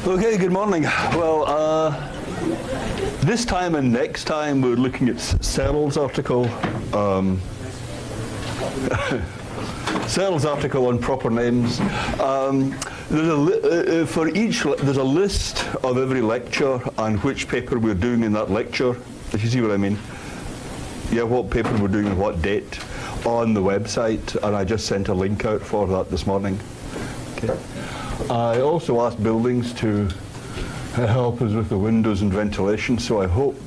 Okay, good morning. Well, this time and next time we're looking at Searle's article. Searle's article on proper names. There's a list of every lecture and which paper we're doing in that lecture, if you see what I mean. Yeah, what paper we're doing and what date on the website, and I just sent a link out for that this morning. Okay. I also asked buildings to help us with the windows and ventilation, so I hope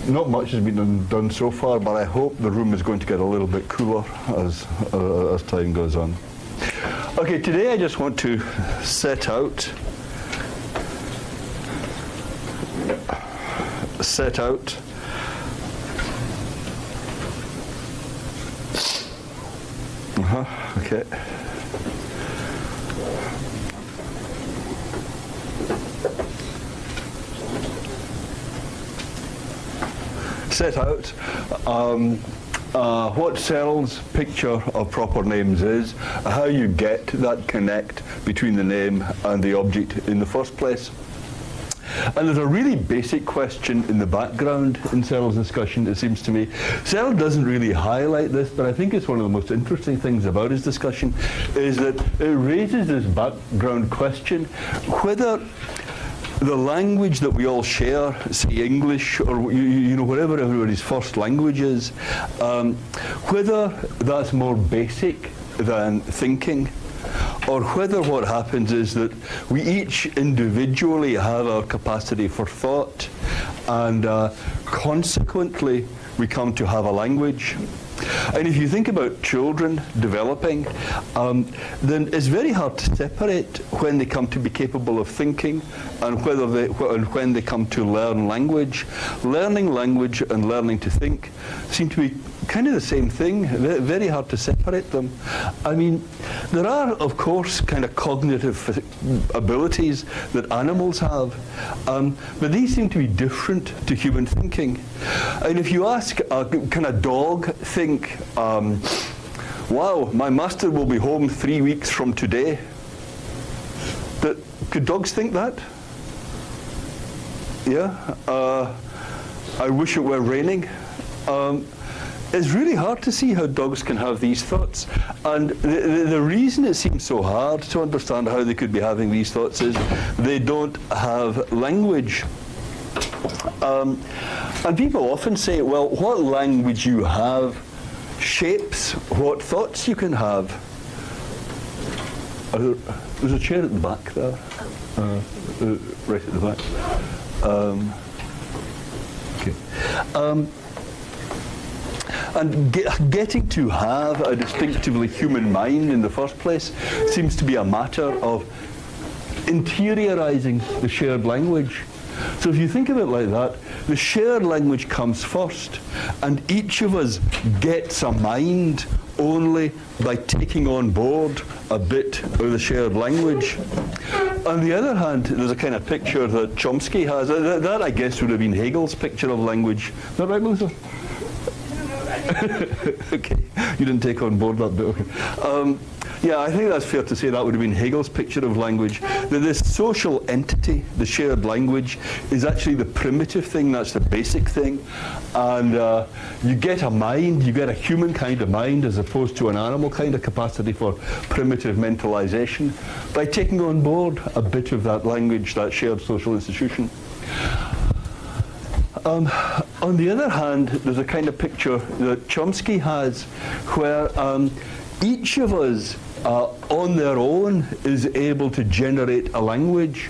not much has been done so far, but I hope the room is going to get a little bit cooler as time goes on. Okay, today I just want to set out okay. Set out what Searle's picture of proper names is, how you get that connect between the name and the object in the first place. And there's a really basic question in the background in Searle's discussion, it seems to me. Searle doesn't really highlight this, but I think it's one of the most interesting things about his discussion, is that it raises this background question whether the language that we all share, say English or you know whatever everybody's first language is, whether that's more basic than thinking, or whether what happens is that we each individually have our capacity for thought, and consequently we come to have a language. And if you think about children developing, then it's very hard to separate when they come to be capable of thinking and when they come to learn language. Learning language and learning to think seem to be kind of the same thing, very hard to separate them. I mean, there are, of course, kind of cognitive abilities that animals have, but these seem to be different to human thinking. And if you ask a kind of dog, think, wow, my master will be home 3 weeks from today. Could dogs think that? Yeah? I wish it were raining. It's really hard to see how dogs can have these thoughts. And the reason it seems so hard to understand how they could be having these thoughts is they don't have language. And people often say, well, what language you have shapes what thoughts you can have. There's a chair at the back there, right at the back. Okay. And getting to have a distinctively human mind in the first place seems to be a matter of interiorizing the shared language. So if you think of it like that, the shared language comes first, and each of us gets a mind only by taking on board a bit of the shared language. On the other hand, there's a kind of picture that Chomsky has. That I guess would have been Hegel's picture of language. Is that right, Melissa? Okay, you didn't take on board that bit. Okay. Yeah, I think that's fair to say that would have been Hegel's picture of language. That this social entity, the shared language, is actually the primitive thing, that's the basic thing. And you get a mind, you get a human kind of mind as opposed to an animal kind of capacity for primitive mentalization by taking on board a bit of that language, that shared social institution. On the other hand, there's a kind of picture that Chomsky has where each of us on their own is able to generate a language,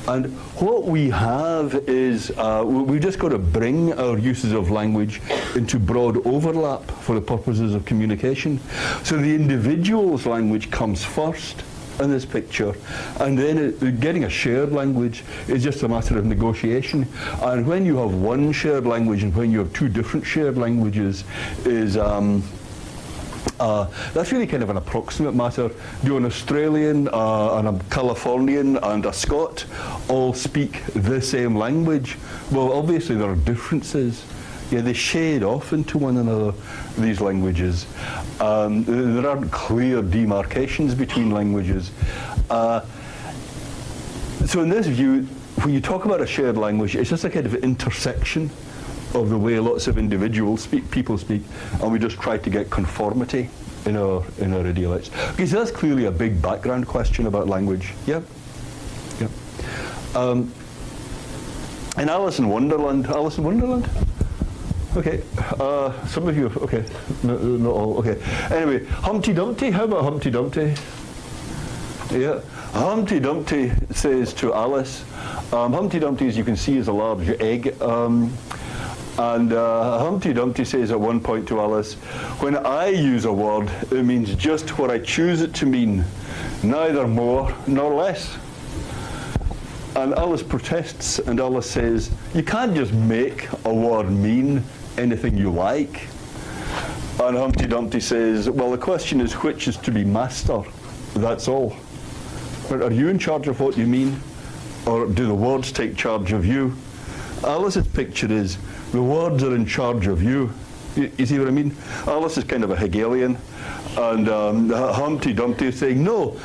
and what we have is we've just got to bring our uses of language into broad overlap for the purposes of communication. So the individual's language comes first in this picture, and then getting a shared language is just a matter of negotiation. And when you have one shared language and when you have two different shared languages is that's really kind of an approximate matter. Do an Australian and a Californian and a Scot all speak the same language? Well, obviously there are differences. Yeah, they shade off into one another, these languages. There aren't clear demarcations between languages. So in this view, when you talk about a shared language, it's just a kind of intersection of the way lots of people speak, and we just try to get conformity in our ideal lives. Okay, so that's clearly a big background question about language. Yep. Yep. In Alice in Wonderland. Okay. Some of you. Okay. Not all. Okay. Anyway, Humpty Dumpty. How about Humpty Dumpty? Yeah. Humpty Dumpty says to Alice. Humpty Dumpty, as you can see, is a large egg. And Humpty Dumpty says at one point to Alice, when I use a word, it means just what I choose it to mean, neither more nor less. And Alice protests, and Alice says, you can't just make a word mean anything you like. And Humpty Dumpty says, well, the question is which is to be master, that's all. But are you in charge of what you mean, or do the words take charge of you? Alice's picture is, the words are in charge of you. You see what I mean? Alice is kind of a Hegelian, and Humpty Dumpty is saying, no,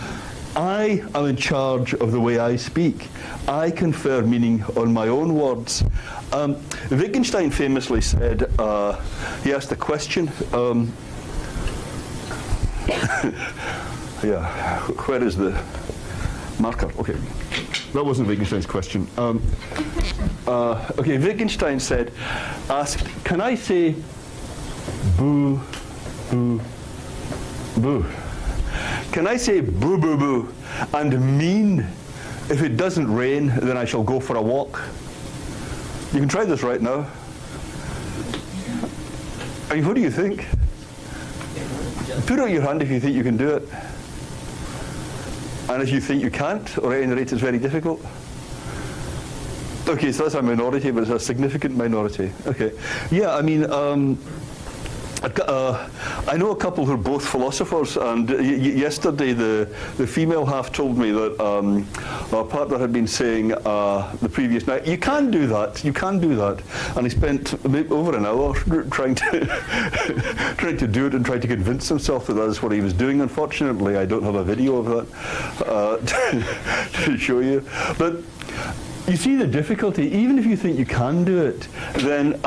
I am in charge of the way I speak. I confer meaning on my own words. Wittgenstein famously said, he asked the question, yeah, where is the marker? Okay, that wasn't Wittgenstein's question. Okay, Wittgenstein asked, can I say boo, boo, boo? Can I say boo, boo, boo and mean if it doesn't rain, then I shall go for a walk? You can try this right now. I mean, what do you think? Put out your hand if you think you can do it. And if you think you can't, or at any rate it's very difficult. Okay, so that's a minority, but it's a significant minority. Okay. Yeah, I mean, I know a couple who are both philosophers, and yesterday the female half told me that our partner had been saying the previous night, you can do that, and he spent over an hour trying to do it and trying to convince himself that that's what he was doing. Unfortunately, I don't have a video of that to show you, but you see the difficulty. Even if you think you can do it, then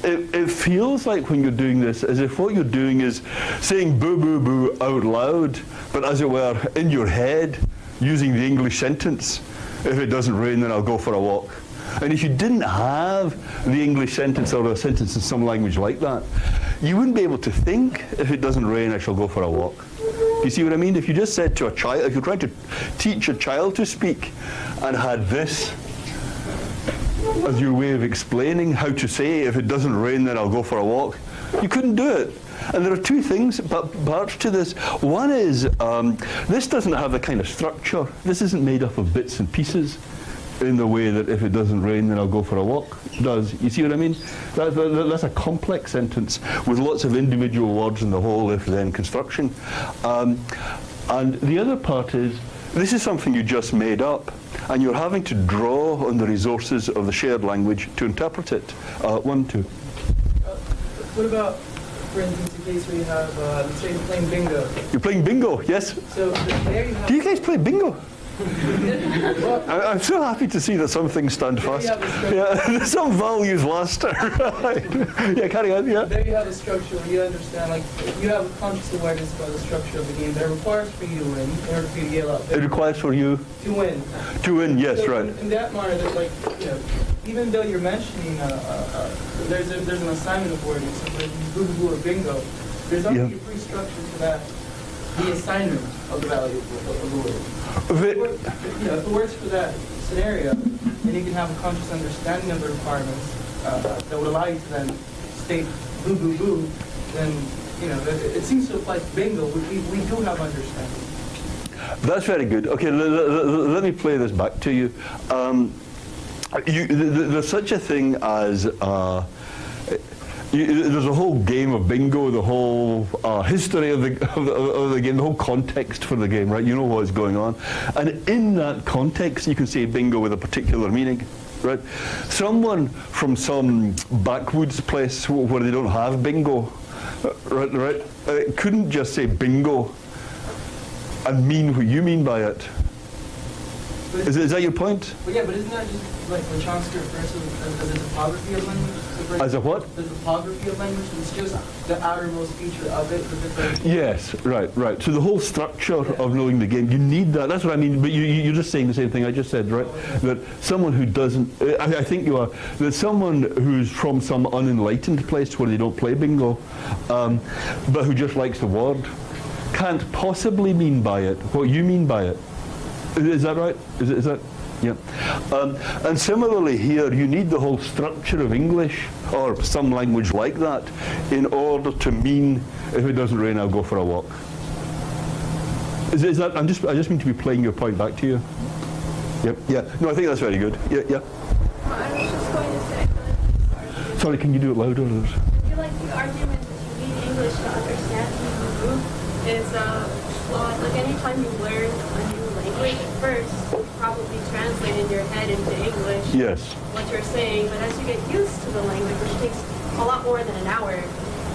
it feels like when you're doing this as if what you're doing is saying boo, boo, boo out loud, but as it were, in your head, using the English sentence. If it doesn't rain, then I'll go for a walk. And if you didn't have the English sentence or a sentence in some language like that, you wouldn't be able to think, if it doesn't rain, I shall go for a walk. You see what I mean? If you just said to a child, if you're trying to teach a child to speak and had this as your way of explaining how to say, if it doesn't rain, then I'll go for a walk, you couldn't do it. And there are two things, parts to this. One is, this doesn't have the kind of structure. This isn't made up of bits and pieces in the way that if it doesn't rain, then I'll go for a walk does. You see what I mean? That's a complex sentence with lots of individual words in the whole if-then construction. And the other part is, this is something you just made up, and you're having to draw on the resources of the shared language to interpret it. One, two. What about, for instance, the case where you have, let's say you're playing bingo. You're playing bingo, yes? So there you have... Do you guys play bingo? I'm so happy to see that some things stand fast. Yeah, some values last. Right. Yeah, carry on, yeah. There you have a structure where you understand, like, you have a conscious awareness about the structure of the game that requires for you to win in order for you to get up. It requires for you? To win. To win, yes, so right. In that manner, that, like, you know, even though you're mentioning, there's an assignment of wording, so like boo-boo or bingo, there's already a pre-structure for that, the assignment of the value of the word. If it works for that scenario, then you can have a conscious understanding of the requirements that would allow you to then state boo, boo, boo, then, you know, it seems to apply to bingo. We do have understanding. That's very good. Okay, let me play this back to you. There's such a thing as there's a whole game of bingo, the whole history of the game, the whole context for the game, right? You know what's going on. And in that context, you can say bingo with a particular meaning, right? Someone from some backwoods place where they don't have bingo, right? Couldn't just say bingo and mean what you mean by it. Is that your point? But yeah, but isn't that just like what Chomsky refers to as the topography of language? So As a what? The topography of language. It's just the outermost feature of it. Yes, right. So the whole structure of knowing the game, you need that. That's what I mean. But you're just saying the same thing I just said, right? That someone who doesn't, I think you are, that someone who's from some unenlightened place where they don't play bingo, but who just likes the word, can't possibly mean by it what you mean by it. Is that right? Is that? Yeah. And similarly here, you need the whole structure of English or some language like that in order to mean, if it doesn't rain, I'll go for a walk. Is that? I just mean to be playing your point back to you. Yep. Yeah. No, I think that's very good. Yeah. Yeah. I was just going to say, Sorry, can you do it louder? I feel like the argument that you need English to understand Hebrew is flawed. Like anytime you learn a new language, at first you probably translate in your head into English Yes. what you're saying, but as you get used to the language, which takes a lot more than an hour,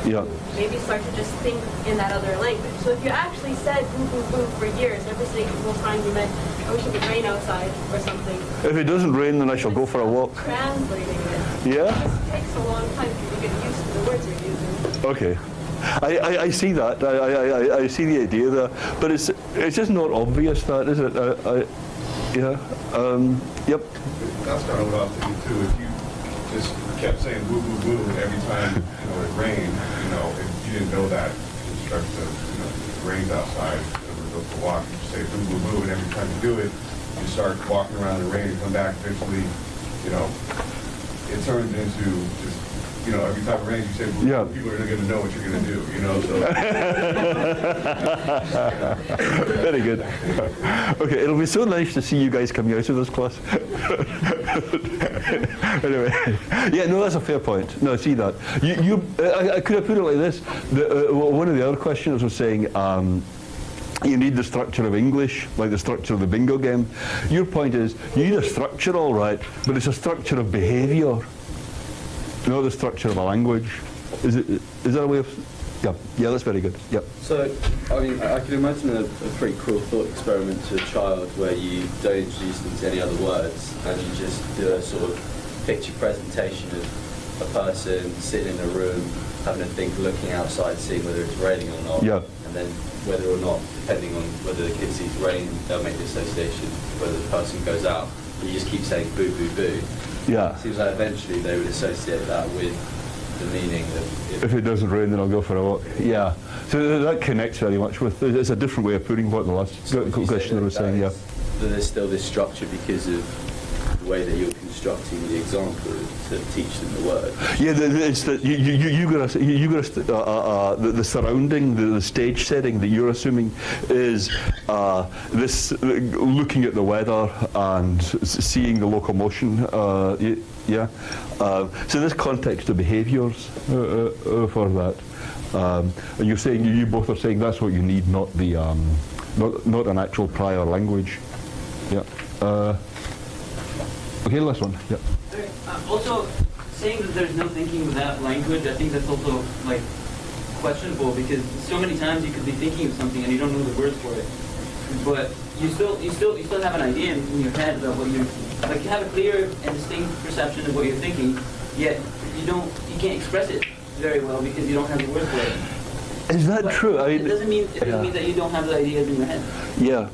Yeah. you maybe start to just think in that other language. So if you actually said boo boo boo for years, every single time you meant, I wish it would rain outside or something. If it doesn't rain, then I shall go for a walk. Translating it. Yeah. It just takes a long time for you to get used to the words you're using. Okay. I see that. I see the idea there, but it's just not obvious, that is it? Yeah. Yep. That's kind of what I was thinking too. If you just kept saying boo boo boo every time it rained, if you didn't know that construction, it rains outside, and go for a walk, you say boo boo boo, and every time you do it, you start walking around in the rain, and come back eventually, it turns into just. Every time it rains, you say, well, Yeah. people are going to know what you're going to do, so. Very good. Okay, it'll be so nice to see you guys coming out of this class. Anyway, yeah, no, that's a fair point. No, I see that. I could have put it like this. One of the other questioners was saying, you need the structure of English, like the structure of the bingo game. Your point is, you need a structure, all right, but it's a structure of behavior. Not the structure of a language. Is that a way of? Yeah, that's very good. Yeah. So, I mean, I can imagine a pretty cool thought experiment to a child where you don't introduce them to any other words and you just do a sort of picture presentation of a person sitting in a room, having a think, looking outside, seeing whether it's raining or not. Yeah. And then whether or not, depending on whether the kid sees rain, they'll make the association. Whether the person goes out, you just keep saying boo, boo, boo. Yeah. It seems like eventually they would associate that with the meaning of... If it doesn't rain, then I'll go for a walk. Yeah. So that connects very much with, it's a different way of putting what the last questioner was saying, yeah. But there's still this structure because of the way that you're constructing the example to teach them the word. Yeah, it's that the surrounding, the stage setting that you're assuming is this looking at the weather and seeing the locomotion. Yeah. So this context of behaviours for that. And you're saying you both are saying that's what you need, not the not an actual prior language. Yeah. Okay, last one. Yeah. Also, saying that there's no thinking without language, I think that's also like questionable because so many times you could be thinking of something and you don't know the words for it, but you still have an idea in your head about what you have a clear and distinct perception of what you're thinking, yet you can't express it very well because you don't have the words for it. Is that But true? It doesn't mean that you don't have the ideas in your head. Yeah.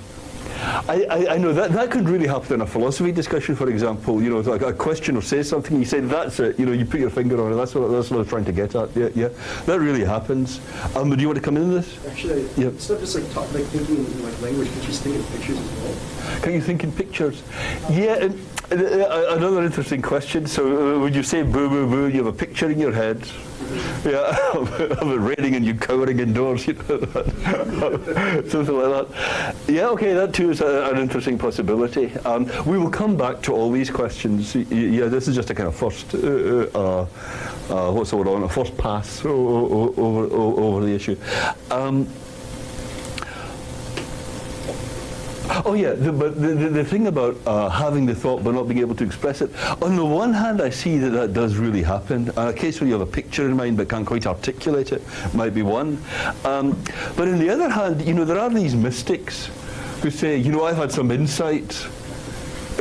I know that could really happen in a philosophy discussion, for example. Like a questioner says something, you say, that's it, you put your finger on it, that's what I was trying to get at. Yeah. That really happens. Do you want to come into this? Actually, Yeah. it's not just like thinking in like language, but just think in pictures as well. Can you think in pictures? Yeah, and another interesting question. So when you say boo, boo, boo, you have a picture in your head. Yeah, of it raining and you cowering indoors, something like that. Yeah, okay, that too is an interesting possibility. We will come back to all these questions. Yeah, this is just a kind of first, what's the word on, a first pass over the issue. Oh yeah, but the thing about having the thought but not being able to express it, on the one hand I see that does really happen. A case where you have a picture in mind but can't quite articulate it might be one. But on the other hand, there are these mystics who say, I've had some insight,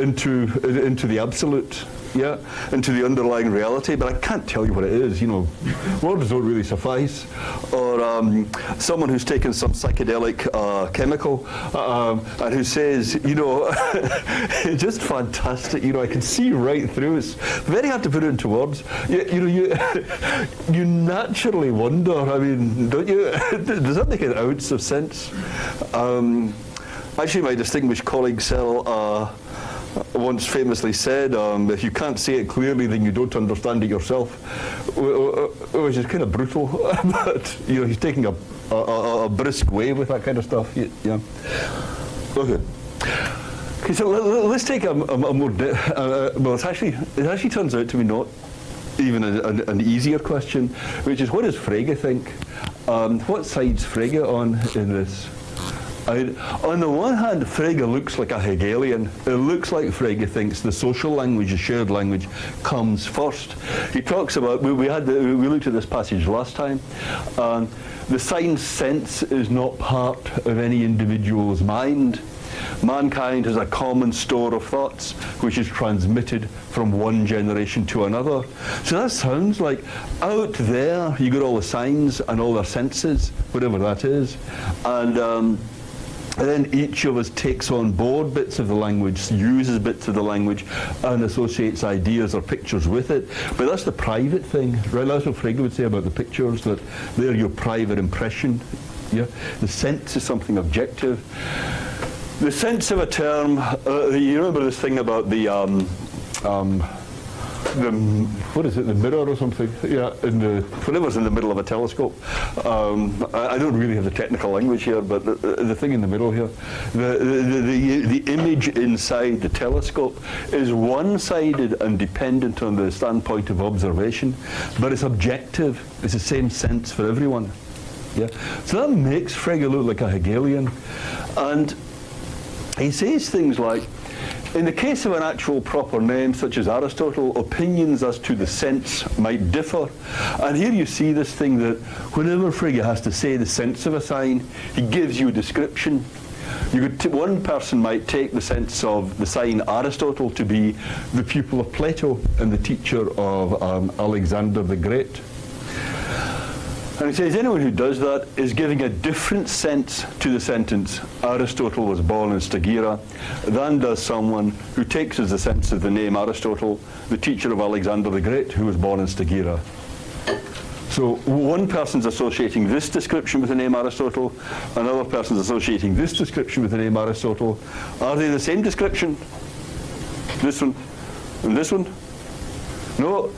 into the absolute, yeah, into the underlying reality, but I can't tell you what it is. Words don't really suffice. Or someone who's taken some psychedelic chemical and who says, it's just fantastic. I can see right through. It's very hard to put it into words. You naturally wonder. I mean, don't you? Does that make an ounce of sense? Actually, my distinguished colleague Searle once famously said, if you can't see it clearly, then you don't understand it yourself, which is kind of brutal. But he's taking a brisk way with that kind of stuff. Yeah. Okay. Okay. So let's take a more. Well, it actually turns out to be not even an easier question, which is, what does Frege think? What side's Frege on in this? On the one hand, Frege looks like a Hegelian. It looks like Frege thinks the social language, the shared language, comes first. He talks about, we looked at this passage last time, the sign sense is not part of any individual's mind. Mankind has a common store of thoughts which is transmitted from one generation to another. So that sounds like out there you got all the signs and all their senses, whatever that is, and then each of us takes on board bits of the language, uses bits of the language, and associates ideas or pictures with it. But that's the private thing, right? That's what Frege would say about the pictures, that they're your private impression. Yeah? The sense is something objective. The sense of a term, you remember this thing about the what is it, the mirror or something? Yeah, whatever's in the middle of a telescope. I don't really have the technical language here, but the thing in the middle here, the image inside the telescope is one-sided and dependent on the standpoint of observation, but it's objective. It's the same sense for everyone. Yeah, so that makes Frege look like a Hegelian, and he says things like, in the case of an actual proper name, such as Aristotle, opinions as to the sense might differ. And here you see this thing that whenever Frege has to say the sense of a sign, he gives you a description. One person might take the sense of the sign Aristotle to be the pupil of Plato and the teacher of Alexander the Great. And he says anyone who does that is giving a different sense to the sentence, Aristotle was born in Stagira, than does someone who takes as the sense of the name Aristotle, the teacher of Alexander the Great, who was born in Stagira. So one person's associating this description with the name Aristotle, another person's associating this description with the name Aristotle. Are they the same description? This one and this one? No.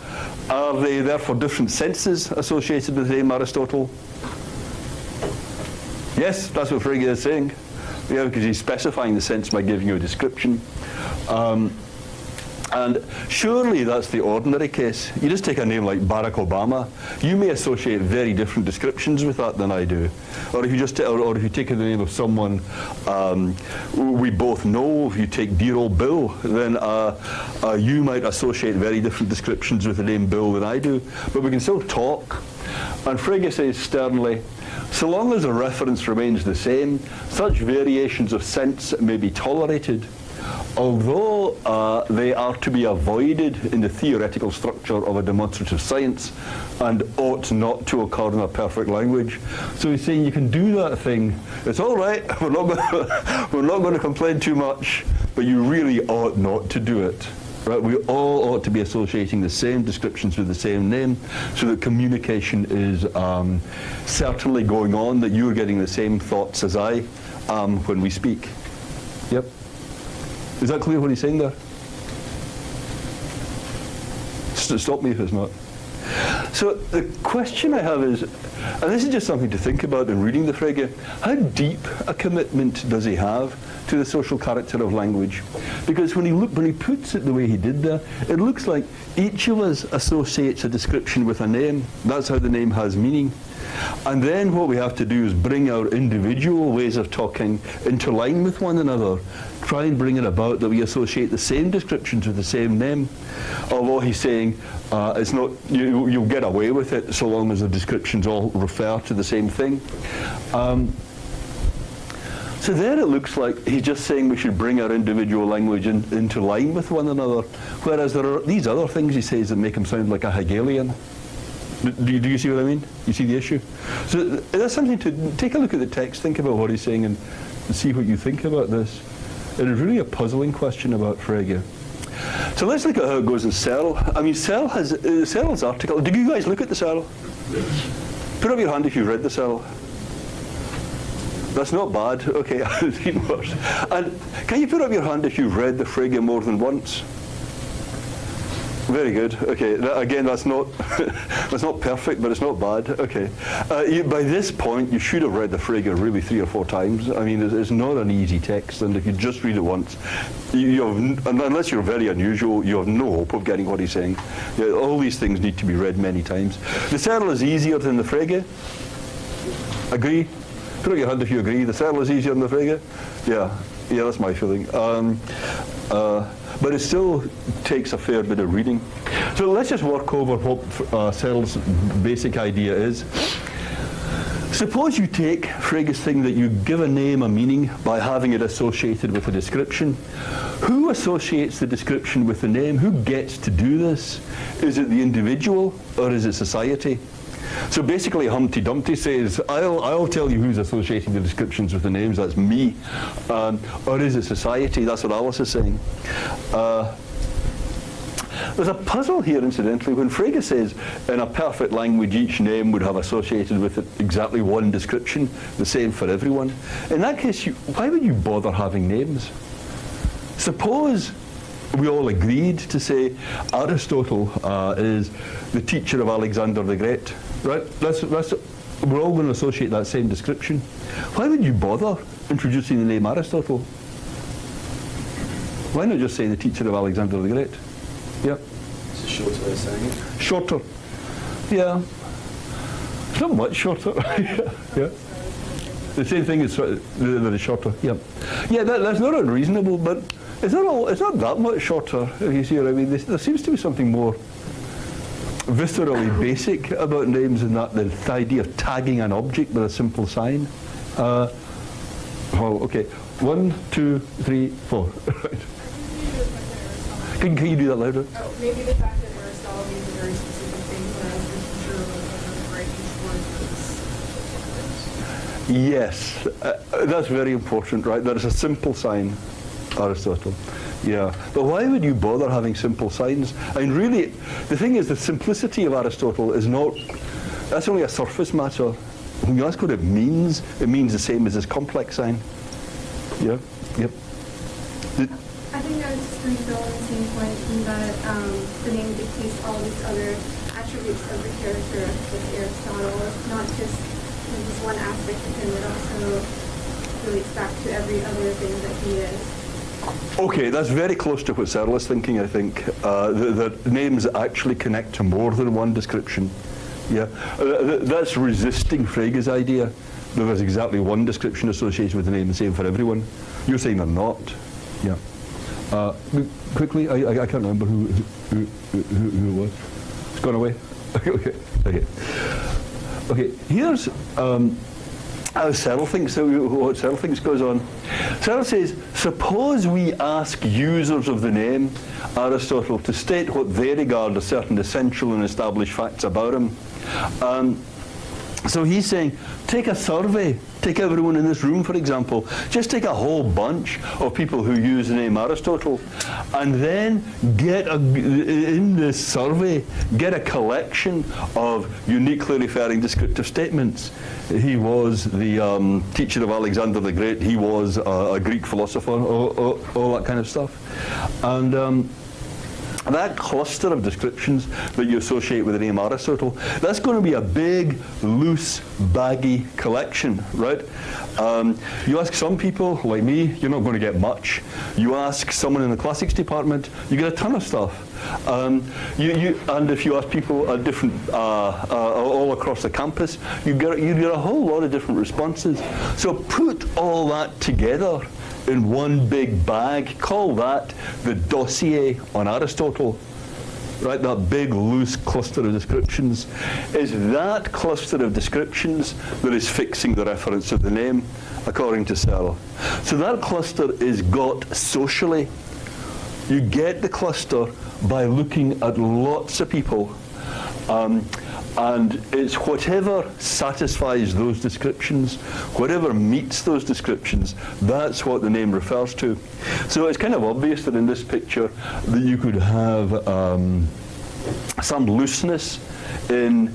Are they therefore different senses associated with the name Aristotle? Yes, that's what Frege is saying. Yeah, because he's specifying the sense by giving you a description. And surely that's the ordinary case. You just take a name like Barack Obama, you may associate very different descriptions with that than I do. Or if you take the name of someone we both know, if you take dear old Bill, then you might associate very different descriptions with the name Bill than I do. But we can still talk. And Frege says sternly, so long as the reference remains the same, such variations of sense may be tolerated, although they are to be avoided in the theoretical structure of a demonstrative science and ought not to occur in a perfect language. So he's saying you can do that thing. It's all right, we're not going to complain too much, but you really ought not to do it. Right? We all ought to be associating the same descriptions with the same name so that communication is certainly going on, that you're getting the same thoughts as I am when we speak. Yep. Is that clear what he's saying there? Stop me if it's not. So the question I have is, and this is just something to think about in reading the Frege, how deep a commitment does he have to the social character of language? Because when he puts it the way he did there, it looks like each of us associates a description with a name. That's how the name has meaning. And then what we have to do is bring our individual ways of talking into line with one another. Try and bring it about that we associate the same descriptions with the same name. Although he's saying it's not, you'll get away with it so long as the descriptions all refer to the same thing. So there it looks like he's just saying we should bring our individual language into line with one another, whereas there are these other things he says that make him sound like a Hegelian. Do you see what I mean? You see the issue? So that's something to take a look at the text, think about what he's saying, and see what you think about this. It is really a puzzling question about Frege. So let's look at how it goes in Searle. I mean, Searle's article. Did you guys look at the Searle? Put up your hand if you've read the Searle. That's not bad. Okay, it's even worse. And can you put up your hand if you've read the Frege more than once? Very good. Okay. Again, that's not that's not perfect, but it's not bad. Okay. By this point, you should have read the Frege really 3 or 4 times. I mean, it's not an easy text, and if you just read it once, you have, unless you're very unusual, you have no hope of getting what he's saying. All these things need to be read many times. The Searle is easier than the Frege. Agree? Put up your hand if you agree. The Searle is easier than the Frege. Yeah, that's my feeling. But it still takes a fair bit of reading. So let's just work over what Searle's basic idea is. Suppose you take Frege's thing that you give a name a meaning by having it associated with a description. Who associates the description with the name? Who gets to do this? Is it the individual or is it society? So basically Humpty Dumpty says, I'll tell you who's associating the descriptions with the names, that's me. Or is it society? That's what Alice is saying. There's a puzzle here, incidentally, when Frege says, in a perfect language, each name would have associated with it exactly one description, the same for everyone. In that case, why would you bother having names? Suppose we all agreed to say Aristotle is the teacher of Alexander the Great, right? We're all going to associate that same description. Why would you bother introducing the name Aristotle? Why not just say the teacher of Alexander the Great? Yeah. It's a shorter way of saying it. Shorter. Yeah. It's not much shorter. Yeah. The same thing is the shorter. Yeah. Yeah, that's not unreasonable, but it's not that much shorter. You see what I mean? There seems to be something more viscerally basic about names than that, the idea of tagging an object with a simple sign. Okay. 1, 2, 3, 4. Right. Can you do that louder? Oh, maybe the fact that Aristotle means a very specific thing, whereas the teacher of Yes, that's very important, right? That is a simple sign, Aristotle. Yeah, but why would you bother having simple signs? I mean, really, the thing is, the simplicity of Aristotle is not, that's only a surface matter. When you ask what it means the same as this complex sign. Yeah, yep. I think I was just going to go on the same point in that the name dictates all these other attributes of the character with Aristotle, not just this one aspect of him, but also relates back to every other thing that he is. Okay, that's very close to what Searle is thinking, I think. That names actually connect to more than one description. Yeah, that's resisting Frege's idea that there's exactly one description associated with the name, the same for everyone. You're saying they're not. Yeah. Quickly, I can't remember who it was. It's gone away. Okay. Here's how Searle thinks. What Searle thinks goes on. Searle says, suppose we ask users of the name Aristotle to state what they regard as certain essential and established facts about him. So he's saying, take a survey. Take everyone in this room, for example. Just take a whole bunch of people who use the name Aristotle, and then in this survey, get a collection of uniquely referring descriptive statements. He was the teacher of Alexander the Great. He was a Greek philosopher, all that kind of stuff. And that cluster of descriptions that you associate with the name Aristotle, that's going to be a big, loose, baggy collection, right? You ask some people, like me, you're not going to get much. You ask someone in the classics department, you get a ton of stuff. And if you ask people at different, all across the campus, you get a whole lot of different responses. So put all that together in one big bag, call that the dossier on Aristotle. right, that big loose cluster of descriptions, is that cluster of descriptions that is fixing the reference of the name, according to Searle. So that cluster is got socially. You get the cluster by looking at lots of people, and it's whatever satisfies those descriptions, whatever meets those descriptions, that's what the name refers to. So it's kind of obvious that in this picture that you could have some looseness in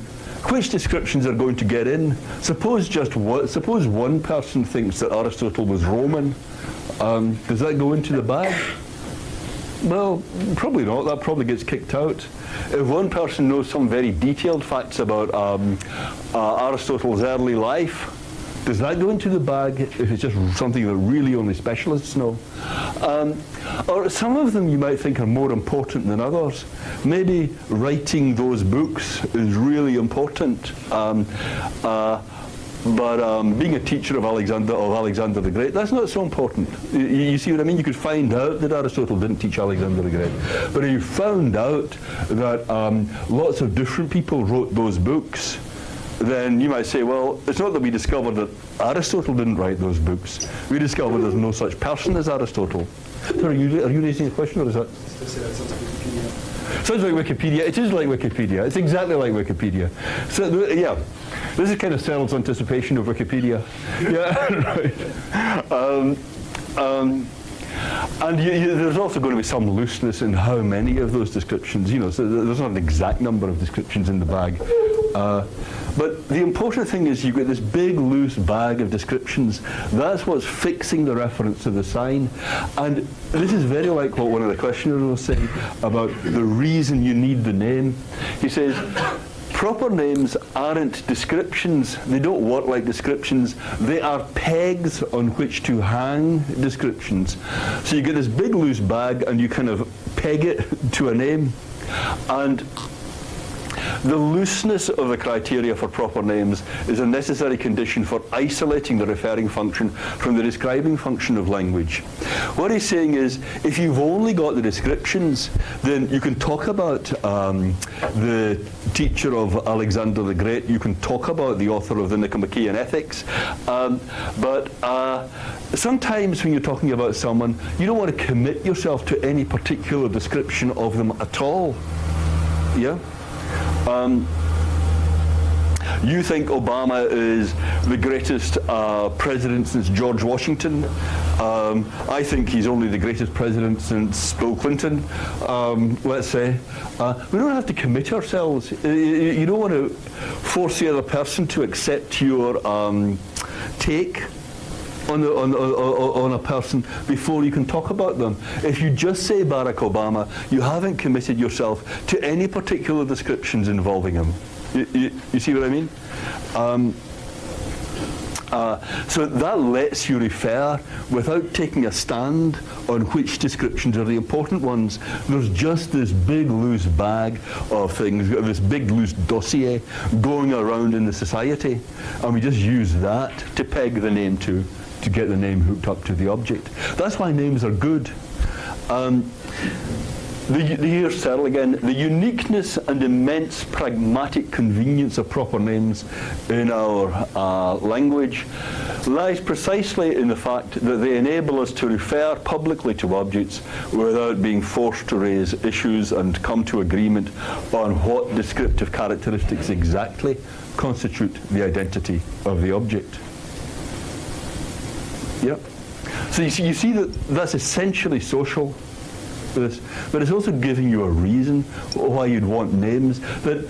which descriptions are going to get in. Suppose one person thinks that Aristotle was Roman. Does that go into the bag? Well, probably not. That probably gets kicked out. If one person knows some very detailed facts about Aristotle's early life, does that go into the bag if it's just something that really only specialists know? Or some of them you might think are more important than others. Maybe writing those books is really important. But being a teacher of Alexander the Great, that's not so important. You see what I mean? You could find out that Aristotle didn't teach Alexander the Great. But if you found out that lots of different people wrote those books, then you might say, well, it's not that we discovered that Aristotle didn't write those books. We discovered there's no such person as Aristotle. So are you raising a question, or is that? Sounds like Wikipedia. It is like Wikipedia. It's exactly like Wikipedia. So, yeah. This is kind of Searle's anticipation of Wikipedia. Yeah, right. And there's also going to be some looseness in how many of those descriptions, so there's not an exact number of descriptions in the bag. But the important thing is you get this big loose bag of descriptions. That's what's fixing the reference to the sign. And this is very like what one of the questioners was saying about the reason you need the name. He says, proper names aren't descriptions. They don't work like descriptions. They are pegs on which to hang descriptions. So you get this big loose bag and you kind of peg it to a name. And the looseness of the criteria for proper names is a necessary condition for isolating the referring function from the describing function of language. What he's saying is, if you've only got the descriptions, then you can talk about the teacher of Alexander the Great, you can talk about the author of the Nicomachean Ethics, but sometimes when you're talking about someone, you don't want to commit yourself to any particular description of them at all. Yeah? You think Obama is the greatest president since George Washington. I think he's only the greatest president since Bill Clinton, let's say. We don't have to commit ourselves. You don't want to force the other person to accept your take on a person before you can talk about them. If you just say Barack Obama, you haven't committed yourself to any particular descriptions involving him. You see what I mean? So that lets you refer without taking a stand on which descriptions are the important ones. There's just this big loose bag of things, this big loose dossier going around in the society, and we just use that to peg the name to get the name hooked up to the object. That's why names are good. Here's Searle again. The uniqueness and immense pragmatic convenience of proper names in our language lies precisely in the fact that they enable us to refer publicly to objects without being forced to raise issues and come to agreement on what descriptive characteristics exactly constitute the identity of the object. Yep. So you see that that's essentially social. But it's also giving you a reason why you'd want names. The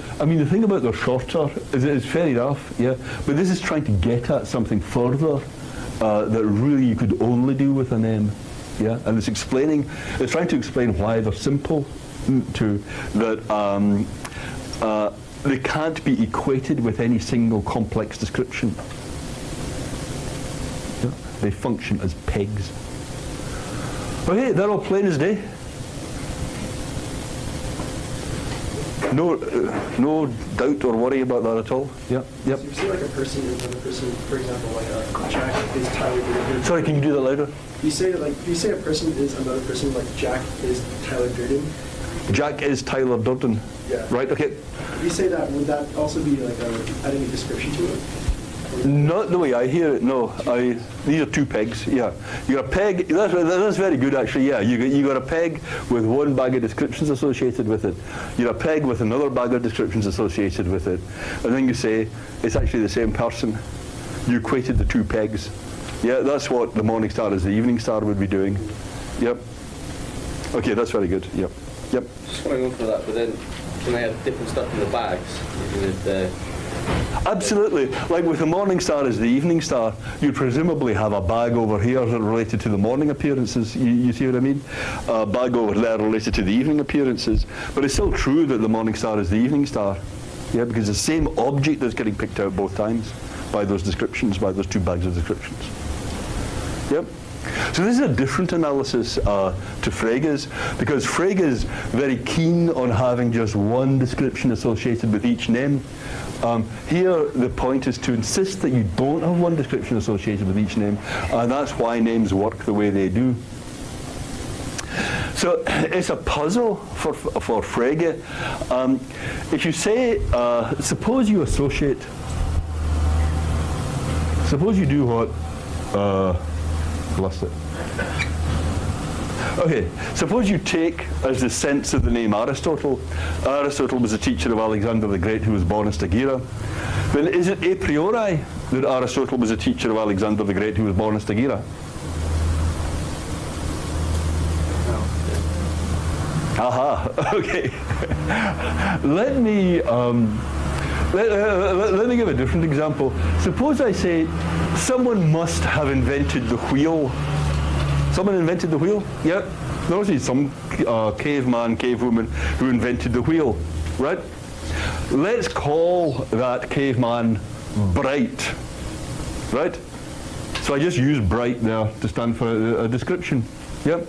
thing about they're shorter is it's fair enough, yeah. But this is trying to get at something further that really you could only do with a name, yeah. And it's trying to explain why they're simple, that they can't be equated with any single complex description. Yeah? They function as pegs. Okay, they're all plain as day. No doubt or worry about that at all. Yep. So you say like a person and another person, for example, like Jack is Tyler Durden. Sorry, can you do that louder? You say a person is another person, like Jack is Tyler Durden. Jack is Tyler Durden. Yeah. Right, okay. If you say that, would that also be like adding a description to it? Not the way I hear it, no. These are two pegs, yeah. You got a peg, that's very good actually, yeah. You got a peg with one bag of descriptions associated with it. You got a peg with another bag of descriptions associated with it. And then you say, it's actually the same person. You equated the two pegs. Yeah, that's what the morning star is the evening star would be doing. Yep. Okay, that's very good, yep. Yep. Just following on from that, but then can they have different stuff in the bags, even if they're... Absolutely. Like with the morning star as the evening star, you'd presumably have a bag over here related to the morning appearances. You see what I mean? A bag over there related to the evening appearances. But it's still true that the morning star is the evening star. Yeah, because the same object is getting picked out both times by those descriptions, by those two bags of descriptions. Yep. So this is a different analysis to Frege's, because Frege is very keen on having just one description associated with each name. Here the point is to insist that you don't have one description associated with each name, and that's why names work the way they do. So it's a puzzle for Frege. If you say, suppose you do what, lost it. Okay, suppose you take as the sense of the name Aristotle. Aristotle was a teacher of Alexander the Great who was born in Stagira. Then is it a priori that Aristotle was a teacher of Alexander the Great who was born in Stagira? No. Aha, okay. Let me give a different example. Suppose I say, someone must have invented the wheel. Someone invented the wheel? Yeah. There was some caveman, cavewoman who invented the wheel, right? Let's call that caveman Bright, right? So I just use Bright there to stand for a description. Yeah.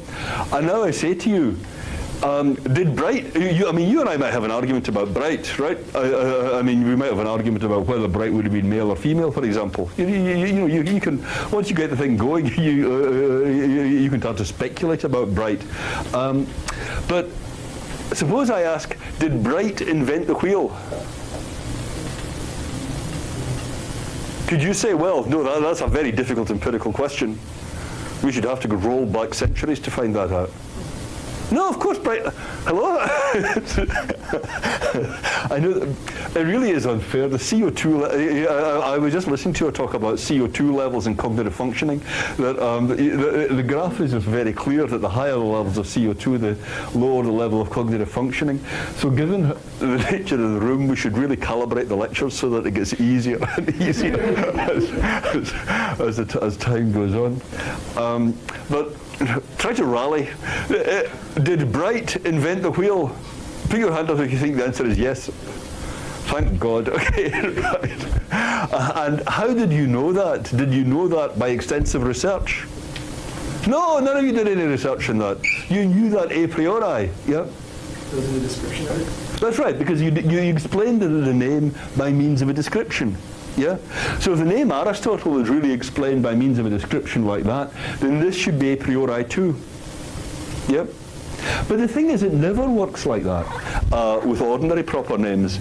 And now I say to you, did Bright, I mean, you and I might have an argument about Bright, right? I mean, we might have an argument about whether Bright would have been male or female, for example. You can, once you get the thing going, you can start to speculate about Bright. But suppose I ask, did Bright invent the wheel? Could you say, well, no, that's a very difficult empirical question. We should have to go roll back centuries to find that out. No, of course, Bright. Hello? I know that it really is unfair. The CO2, I was just listening to her talk about CO2 levels and cognitive functioning. That the graph is just very clear that the higher the levels of CO2, the lower the level of cognitive functioning. So given the nature of the room, we should really calibrate the lectures so that it gets easier and easier as time goes on. But try to rally. Did Bright invent the wheel? Put your hand up if you think the answer is yes. Thank God. Okay, right. And how did you know that? Did you know that by extensive research? No, none of you did any research on that. You knew that a priori. Yeah. Those are the description of it. That's right, because you explained the name by means of a description. Yeah? So if the name Aristotle is really explained by means of a description like that, then this should be a priori too. Yeah? But the thing is, it never works like that with ordinary proper names.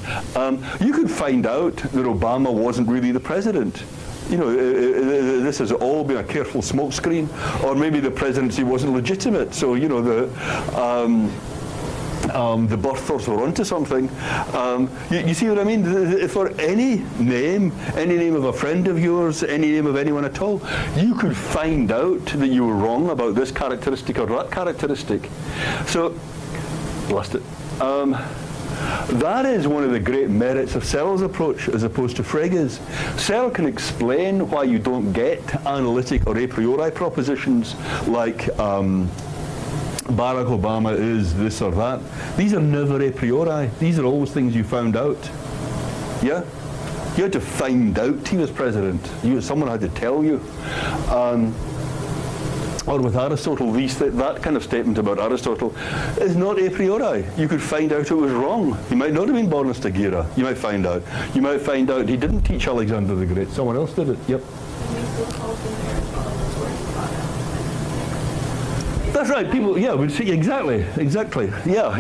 You could find out that Obama wasn't really the president. You know, this has all been a careful smokescreen, or maybe the presidency wasn't legitimate. So, you know, the birthers were onto something. You see what I mean? For any name of a friend of yours, any name of anyone at all, you could find out that you were wrong about this characteristic or that characteristic. So, lost it. That is one of the great merits of Searle's approach as opposed to Frege's. Searle can explain why you don't get analytic or a priori propositions like Barack Obama is this or that. These are never a priori. These are always things you found out. Yeah? You had to find out he was president. Someone had to tell you. Or with Aristotle, that kind of statement about Aristotle is not a priori. You could find out it was wrong. He might not have been born in Stagira. You might find out. You might find out he didn't teach Alexander the Great. Someone else did it. Yep. That's right. People, yeah, would say exactly. Yeah,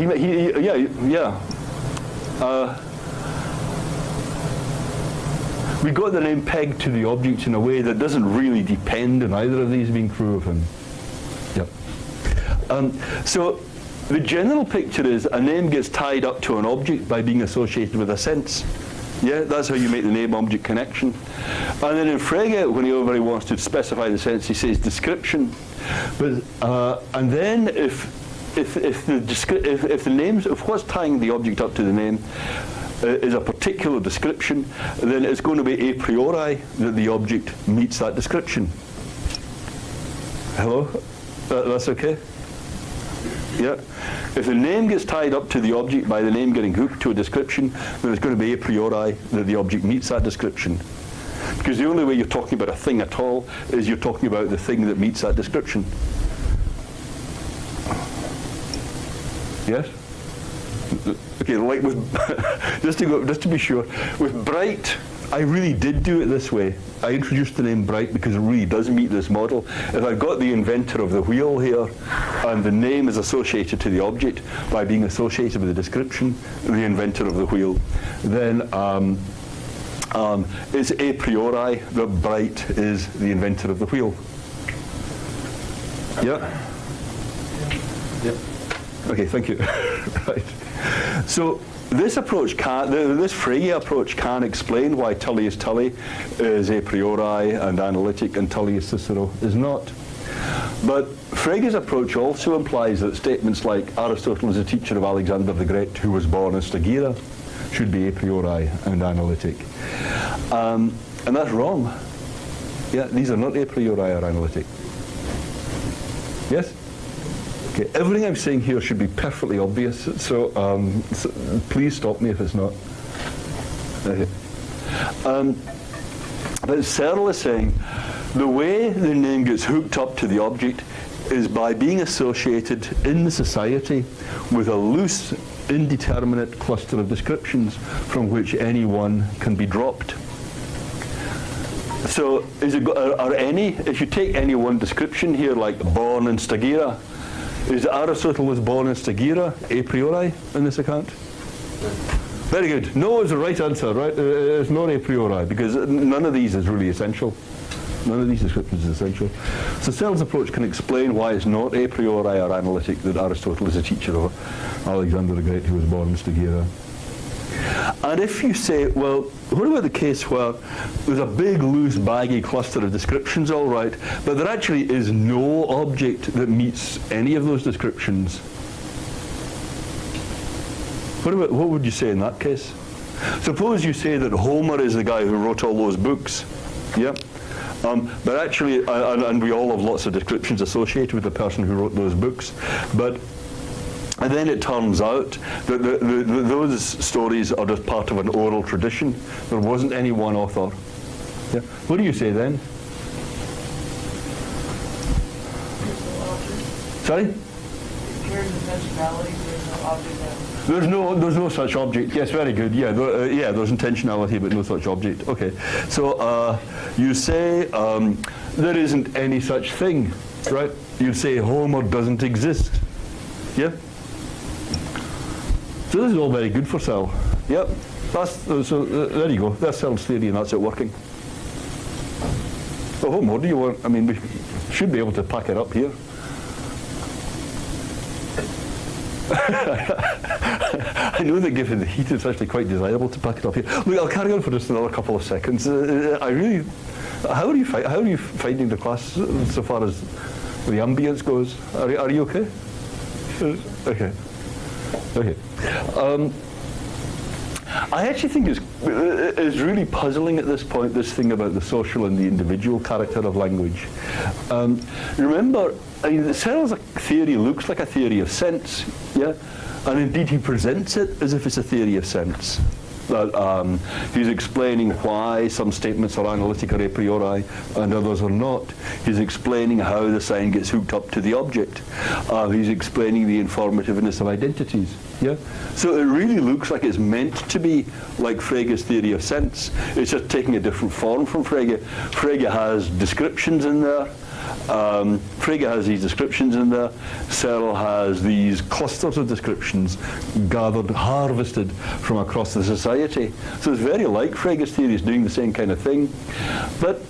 we got the name pegged to the object in a way that doesn't really depend on either of these being true of him. Yep. So the general picture is a name gets tied up to an object by being associated with a sense. Yeah, that's how you make the name-object connection. And then in Frege, whenever he wants to specify the sense, he says description. But and then if the names, if what's tying the object up to the name is a particular description, then it's going to be a priori that the object meets that description. Hello? That's okay? Yeah. If the name gets tied up to the object by the name getting hooked to a description, then it's going to be a priori that the object meets that description. Because the only way you're talking about a thing at all is you're talking about the thing that meets that description. Yes? Okay, like with just to be sure, with Bright, I really did do it this way. I introduced the name Bright because it really does meet this model. If I've got the inventor of the wheel here, and the name is associated to the object by being associated with the description, the inventor of the wheel, then it's a priori that Bright is the inventor of the wheel. Yeah? Yep. Okay, thank you. Right. So this approach this Frege approach can explain why Tully is Tully is a priori and analytic and Tully is Cicero is not. But Frege's approach also implies that statements like Aristotle is a teacher of Alexander the Great who was born in Stagira should be a priori and analytic. And that's wrong. Yeah, these are not a priori or analytic. Yes? Okay, everything I'm saying here should be perfectly obvious, so please stop me if it's not. Okay. But Searle is saying the way the name gets hooked up to the object is by being associated in the society with a loose, indeterminate cluster of descriptions from which any one can be dropped. So if you take any one description here, like born in Stagira, is Aristotle was born in Stagira a priori in this account? Very good. No is the right answer, right? It's not a priori, because none of these is really essential. None of these descriptions is essential. So Searle's approach can explain why it's not a priori or analytic that Aristotle is a teacher of Alexander the Great who was born in Stagira. And if you say, well, what about the case where there's a big, loose, baggy cluster of descriptions, all right, but there actually is no object that meets any of those descriptions? What would you say in that case? Suppose you say that Homer is the guy who wrote all those books, yeah? But actually, and we all have lots of descriptions associated with the person who wrote those books, and then it turns out that those stories are just part of an oral tradition. There wasn't any one author. Yeah. What do you say then? Sorry? Here's intentionality, there's no object there. There's no such object. Yes, very good. Yeah, there's intentionality, but no such object. Okay. So you say there isn't any such thing, right? You say Homer doesn't exist. Yeah. So this is all very good for Searle. Yep. So there you go. That's Searle's theory, and that's it working. Well, what more do you want? I mean, we should be able to pack it up here. I know that given the heat, it's actually quite desirable to pack it up here. Look, I'll carry on for just another couple of seconds. How are you finding the class so far as the ambience goes? Are you okay? Okay. Okay. I actually think it's really puzzling at this point, this thing about the social and the individual character of language. Remember, Searle's theory looks like a theory of sense, yeah? And indeed he presents it as if it's a theory of sense. That he's explaining why some statements are analytic or a priori and others are not. He's explaining how the sign gets hooked up to the object. He's explaining the informativeness of identities. Yeah. So it really looks like it's meant to be like Frege's theory of sense. It's just taking a different form from Frege. Frege has descriptions in there, Frege has these descriptions in there. Searle has these clusters of descriptions gathered, harvested from across the society. So it's very like Frege's theory is doing the same kind of thing. But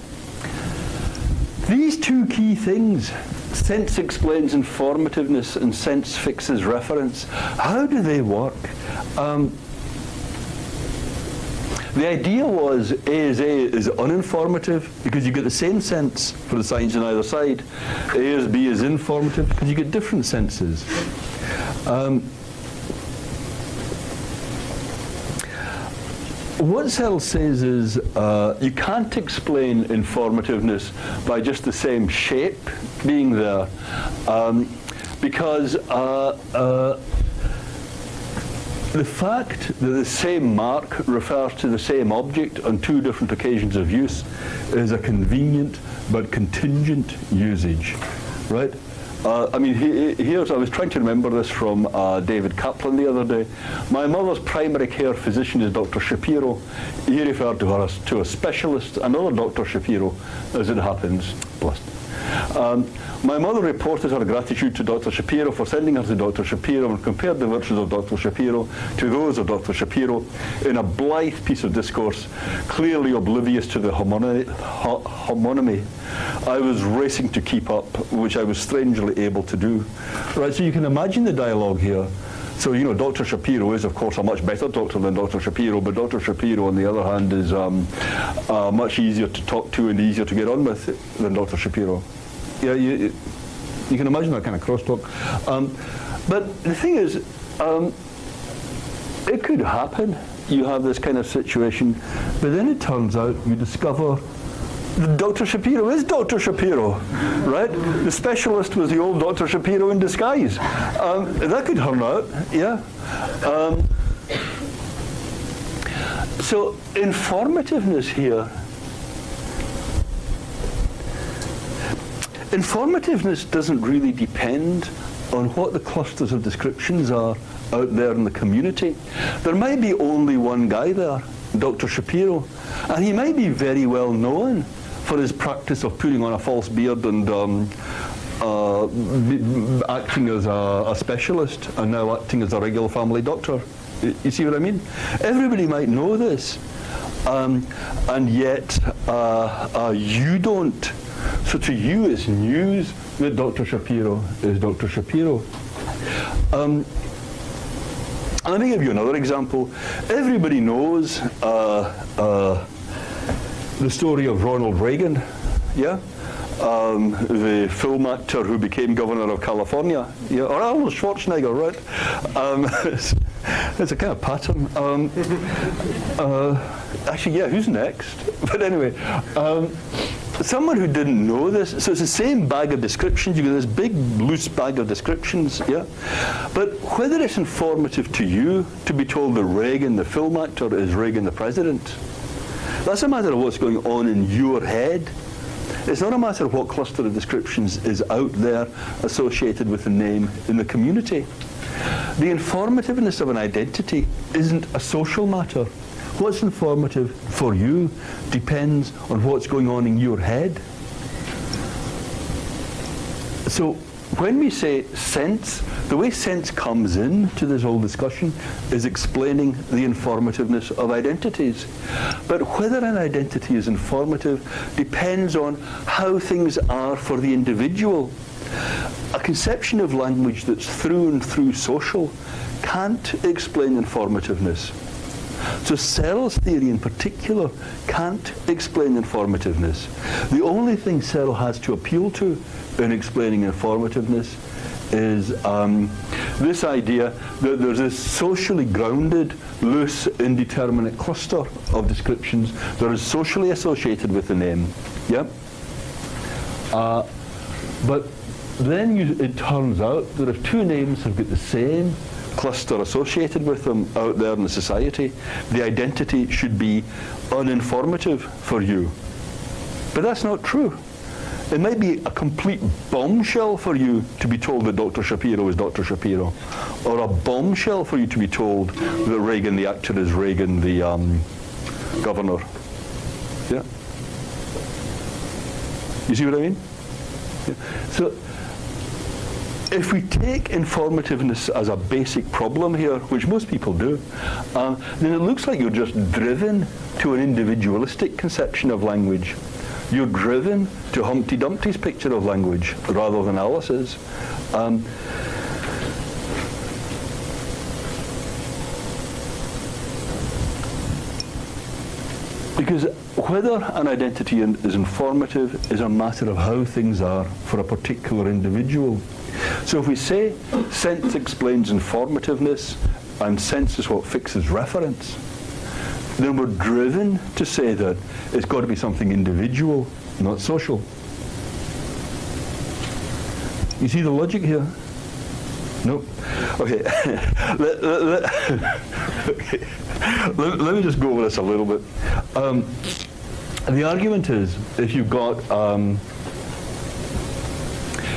these two key things, sense explains informativeness and sense fixes reference, how do they work? The idea was A is uninformative because you get the same sense for the signs on either side. A is B is informative because you get different senses. What Searle says is you can't explain informativeness by just the same shape being there because the fact that the same mark refers to the same object on two different occasions of use is a convenient but contingent usage, right? I mean, I was trying to remember this from David Kaplan the other day. My mother's primary care physician is Dr. Shapiro. He referred to her as to a specialist, another Dr. Shapiro, as it happens. Blessed. My mother reported her gratitude to Dr. Shapiro for sending her to Dr. Shapiro and compared the virtues of Dr. Shapiro to those of Dr. Shapiro in a blithe piece of discourse, clearly oblivious to the homonymy. I was racing to keep up, which I was strangely able to do. Right, so you can imagine the dialogue here. So, you know, Dr. Shapiro is, of course, a much better doctor than Dr. Shapiro, but Dr. Shapiro, on the other hand, is much easier to talk to and easier to get on with than Dr. Shapiro. Yeah, you can imagine that kind of crosstalk. But the thing is, it could happen. You have this kind of situation, but then it turns out you discover Dr. Shapiro is Dr. Shapiro, right? The specialist was the old Dr. Shapiro in disguise. That could turn out, yeah. So informativeness here. Informativeness doesn't really depend on what the clusters of descriptions are out there in the community. There might be only one guy there, Dr. Shapiro, and he might be very well known for his practice of putting on a false beard and acting as a specialist and now acting as a regular family doctor. You see what I mean? Everybody might know this, and yet you don't. So to you it's news that Dr. Shapiro is Dr. Shapiro. Let me give you another example. Everybody knows the story of Ronald Reagan, yeah? The film actor who became governor of California, yeah? Or Arnold Schwarzenegger, right? It's a kind of pattern. Actually, yeah, who's next? But anyway, someone who didn't know this, so it's the same bag of descriptions, you get this big loose bag of descriptions, yeah? But whether it's informative to you to be told that Reagan, the film actor, is Reagan the president, that's a matter of what's going on in your head. It's not a matter of what cluster of descriptions is out there associated with the name in the community. The informativeness of an identity isn't a social matter. What's informative for you depends on what's going on in your head. So when we say sense, the way sense comes in to this whole discussion is explaining the informativeness of identities. But whether an identity is informative depends on how things are for the individual. A conception of language that's through and through social can't explain informativeness. So Searle's theory in particular can't explain informativeness. The only thing Searle has to appeal to in explaining informativeness is this idea that there's this socially grounded, loose, indeterminate cluster of descriptions that is socially associated with the name. Yeah? But then it turns out that if two names have got the same cluster associated with them out there in the society, the identity should be uninformative for you. But that's not true. It might be a complete bombshell for you to be told that Dr. Shapiro is Dr. Shapiro, or a bombshell for you to be told that Reagan the actor is Reagan the governor. Yeah? You see what I mean? So if we take informativeness as a basic problem here, which most people do, then it looks like you're just driven to an individualistic conception of language. You're driven to Humpty Dumpty's picture of language rather than Alice's. Because whether an identity is informative is a matter of how things are for a particular individual. So if we say sense explains informativeness and sense is what fixes reference, then we're driven to say that it's got to be something individual, not social. You see the logic here? No? Okay. Okay. Let me just go over this a little bit. The argument is if you've got an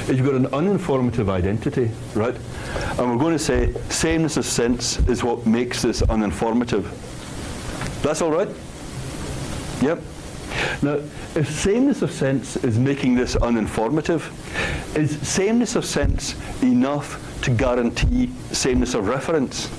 uninformative identity, right? And we're going to say sameness of sense is what makes this uninformative. That's all right? Yep. Now, if sameness of sense is making this uninformative, is sameness of sense enough to guarantee sameness of reference?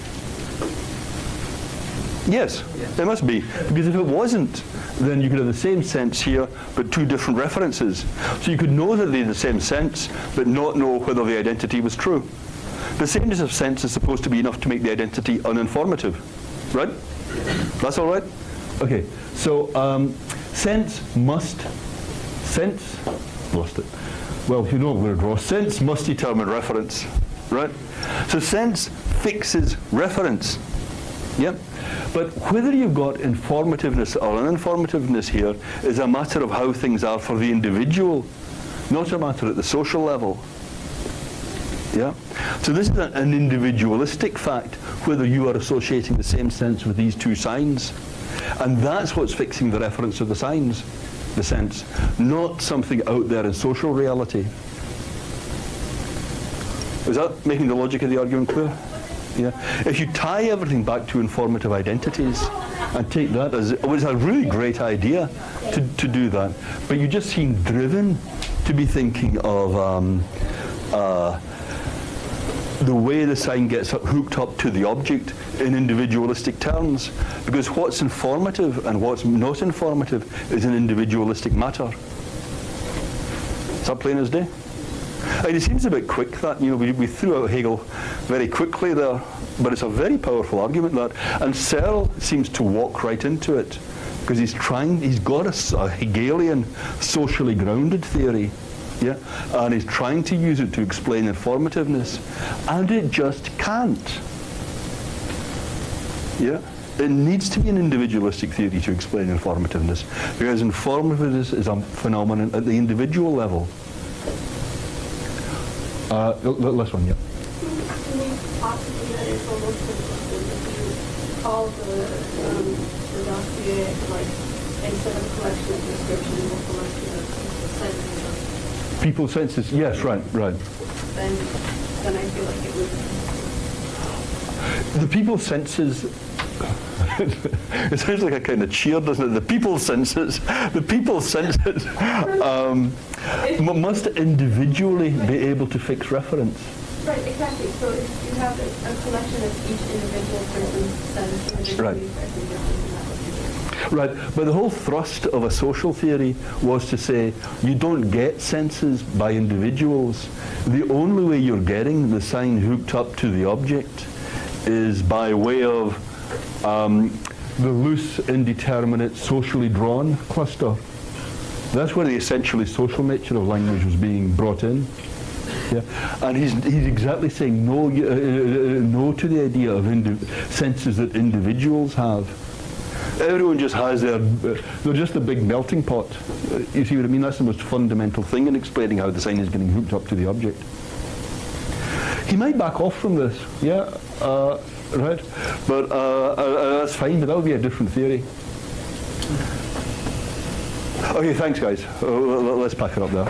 Yes, it must be. Because if it wasn't, then you could have the same sense here, but two different references. So you could know that they're the same sense, but not know whether the identity was true. The sameness of sense is supposed to be enough to make the identity uninformative, right? That's all right? Okay, so lost it. Well, you know where it was. Sense must determine reference, right? So sense fixes reference, yeah? But whether you've got informativeness or uninformativeness here is a matter of how things are for the individual, not a matter at the social level. Yeah? So this is an individualistic fact, whether you are associating the same sense with these two signs. And that's what's fixing the reference of the signs, the sense, not something out there in social reality. Is that making the logic of the argument clear? Yeah. If you tie everything back to informative identities and take that as, well, it's a really great idea to do that, but you just seem driven to be thinking of the way the sign gets hooked up to the object in individualistic terms, because what's informative and what's not informative is an individualistic matter. Is that plain as day? And it seems a bit quick that, we threw out Hegel very quickly there, but it's a very powerful argument, that, and Searle seems to walk right into it, because he's got a Hegelian socially grounded theory, yeah, and he's trying to use it to explain informativeness, and it just can't. Yeah, it needs to be an individualistic theory to explain informativeness, because informativeness is a phenomenon at the individual level. Last one, yeah. Can we possibly that it's almost consistent if you call the dossier, like, instead of collection of descriptions, a collection of sentences? People senses, yes, right. Then I feel like it would. The people senses, it sounds like a kind of cheer, doesn't it? The people senses must individually be able to fix reference. Right, exactly. So if you have a collection of each individual person's sense, Right. fixing difference, that would be good. Right, but the whole thrust of a social theory was to say you don't get senses by individuals. The only way you're getting the sign hooked up to the object is by way of the loose, indeterminate, socially drawn cluster. That's where the essentially social nature of language was being brought in. Yeah, and he's exactly saying no, no to the idea of senses that individuals have. Everyone just has they're just a big melting pot. You see what I mean? That's the most fundamental thing in explaining how the sign is getting hooked up to the object. He might back off from this, yeah, right, but that's fine, but that would be a different theory. Okay, thanks guys. Let's pack it up there.